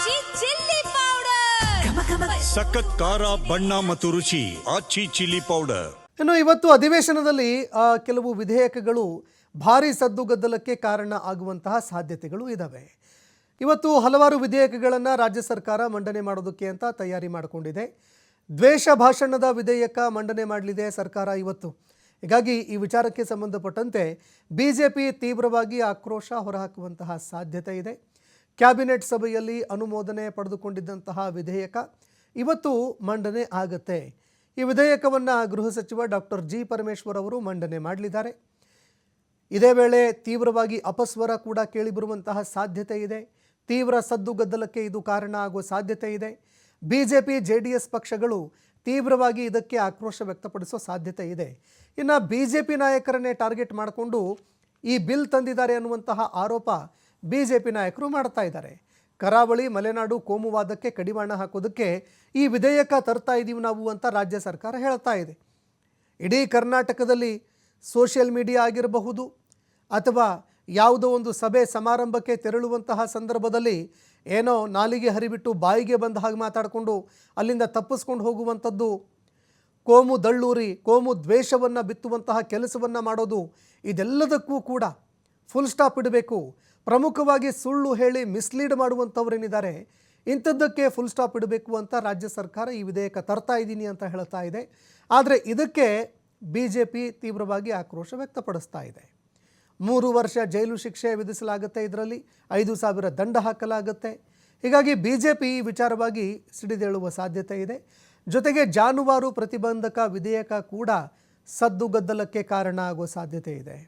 ಆಚಿ chilli powder ಸಖತ್ ಖಾರ ಬಣ್ಣ ಮತ್ತು ರುಚಿ ಆಚಿ ಚಿಲ್ಲಿ ಪೌಡರ್. ಇನ್ನು ಇವತ್ತು ಅಧಿವೇಶನದಲ್ಲಿ ಕೆಲವು ವಿಧೇಯಕಗಳು ಭಾರಿ ಸದ್ದುಗದ್ದಲಕ್ಕೆ ಕಾರಣ ಆಗುವಂತಹ ಸಾಧ್ಯತೆಗಳು ಇದ್ದಾವೆ. ಇವತ್ತು ಹಲವಾರು ವಿಧೇಯಕಗಳನ್ನು ರಾಜ್ಯ ಸರ್ಕಾರ ಮಂಡನೆ ಮಾಡೋದಕ್ಕೆ ಅಂತ ತಯಾರಿ ಮಾಡಿಕೊಂಡಿದೆ. ದ್ವೇಷ ಭಾಷಣದ ವಿಧೇಯಕ ಮಂಡನೆ ಮಾಡಲಿದೆ ಸರ್ಕಾರ ಇವತ್ತು. ಹೀಗಾಗಿ ಈ ವಿಚಾರಕ್ಕೆ ಸಂಬಂಧಪಟ್ಟಂತೆ ಬಿಜೆಪಿ ತೀವ್ರವಾಗಿ ಆಕ್ರೋಶ ಹೊರಹಾಕುವಂತಹ ಸಾಧ್ಯತೆ ಇದೆ. ಕ್ಯಾಬಿನೆಟ್ ಸಭೆಯಲ್ಲಿ ಅನುಮೋದನೆ ಪಡೆದುಕೊಂಡಿದ್ದಂತಹ ವಿಧೇಯಕ ಇವತ್ತು ಮಂಡನೆ ಆಗುತ್ತೆ. ಈ ವಿಧೇಯಕವನ್ನು ಗೃಹ ಸಚಿವ ಡಾಕ್ಟರ್ ಜಿ ಪರಮೇಶ್ವರ್ ಅವರು ಮಂಡನೆ ಮಾಡಲಿದ್ದಾರೆ. ಇದೇ ವೇಳೆ ತೀವ್ರವಾಗಿ ಅಪಸ್ವರ ಕೂಡ ಕೇಳಿಬರುವಂತಹ ಸಾಧ್ಯತೆ ಇದೆ. ತೀವ್ರ ಸದ್ದುಗದ್ದಲಕ್ಕೆ ಇದು ಕಾರಣ ಆಗುವ ಸಾಧ್ಯತೆ ಇದೆ. ಬಿಜೆಪಿ ಜೆಡಿಎಸ್ ಪಕ್ಷಗಳು ತೀವ್ರವಾಗಿ ಇದಕ್ಕೆ ಆಕ್ರೋಶ ವ್ಯಕ್ತಪಡಿಸೋ ಸಾಧ್ಯತೆ ಇದೆ. ಇನ್ನು ಬಿಜೆಪಿ ನಾಯಕರನ್ನೇ ಟಾರ್ಗೆಟ್ ಮಾಡಿಕೊಂಡು ಈ ಬಿಲ್ ತಂದಿದ್ದಾರೆ ಅನ್ನುವಂತಹ ಆರೋಪ ಬಿಜೆಪಿ ನಾಯಕರು ಮಾಡ್ತಾ ಇದ್ದಾರೆ. ಕರಾವಳಿ ಮಲೆನಾಡು ಕೋಮುವಾದಕ್ಕೆ ಕಡಿವಾಣ ಹಾಕೋದಕ್ಕೆ ಈ ವಿಧೇಯಕ ತರ್ತಾ ಇದ್ದೀವಿ ನಾವು ಅಂತ ರಾಜ್ಯ ಸರ್ಕಾರ ಹೇಳ್ತಾ ಇದೆ. ಇಡೀ ಕರ್ನಾಟಕದಲ್ಲಿ ಸೋಷಿಯಲ್ ಮೀಡಿಯಾ ಆಗಿರಬಹುದು ಅಥವಾ ಯಾವುದೋ ಒಂದು ಸಭೆ ಸಮಾರಂಭಕ್ಕೆ ತೆರಳುವಂತಹ ಸಂದರ್ಭದಲ್ಲಿ ಏನೋ ನಾಲಿಗೆ ಹರಿಬಿಟ್ಟು ಬಾಯಿಗೆ ಬಂದ ಹಾಗೆ ಮಾತಾಡಿಕೊಂಡು ಅಲ್ಲಿಂದ ತಪ್ಪಿಸ್ಕೊಂಡು ಹೋಗುವಂಥದ್ದು, ಕೋಮು ದಳ್ಳೂರಿ ಕೋಮು ದ್ವೇಷವನ್ನು ಬಿತ್ತುವಂತಹ ಕೆಲಸವನ್ನು ಮಾಡೋದು, ಇದೆಲ್ಲದಕ್ಕೂ ಕೂಡ ಫುಲ್ ಸ್ಟಾಪ್ ಇಡಬೇಕು. ಪ್ರಮುಖವಾಗಿ ಸುಳ್ಳು ಹೇಳಿ ಮಿಸ್ಲೀಡ್ ಮಾಡುವಂಥವ್ರೇನಿದ್ದಾರೆ ಇಂಥದ್ದಕ್ಕೆ ಫುಲ್ ಸ್ಟಾಪ್ ಇಡಬೇಕು ಅಂತ ರಾಜ್ಯ ಸರ್ಕಾರ ಈ ವಿಧೇಯಕ ತರ್ತಾ ಇದ್ದೀನಿ ಅಂತ ಹೇಳ್ತಾ ಇದೆ. ಆದರೆ ಇದಕ್ಕೆ ಬಿಜೆಪಿ ತೀವ್ರವಾಗಿ ಆಕ್ರೋಶ ವ್ಯಕ್ತಪಡಿಸ್ತಾ ಇದೆ. 3 ವರ್ಷ ಜೈಲು ಶಿಕ್ಷೆ ವಿಧಿಸಲಾಗುತ್ತೆ, ಇದರಲ್ಲಿ 5,000 ದಂಡ ಹಾಕಲಾಗುತ್ತೆ. ಹೀಗಾಗಿ ಬಿಜೆಪಿ ಈ ವಿಚಾರವಾಗಿ ಸಿಡಿದೇಳುವ ಸಾಧ್ಯತೆ ಇದೆ. ಜೊತೆಗೆ ಜಾನುವಾರು ಪ್ರತಿಬಂಧಕ ವಿಧೇಯಕ ಕೂಡ ಸದ್ದುಗದ್ದಲಕ್ಕೆ ಕಾರಣ ಆಗುವ ಸಾಧ್ಯತೆ ಇದೆ.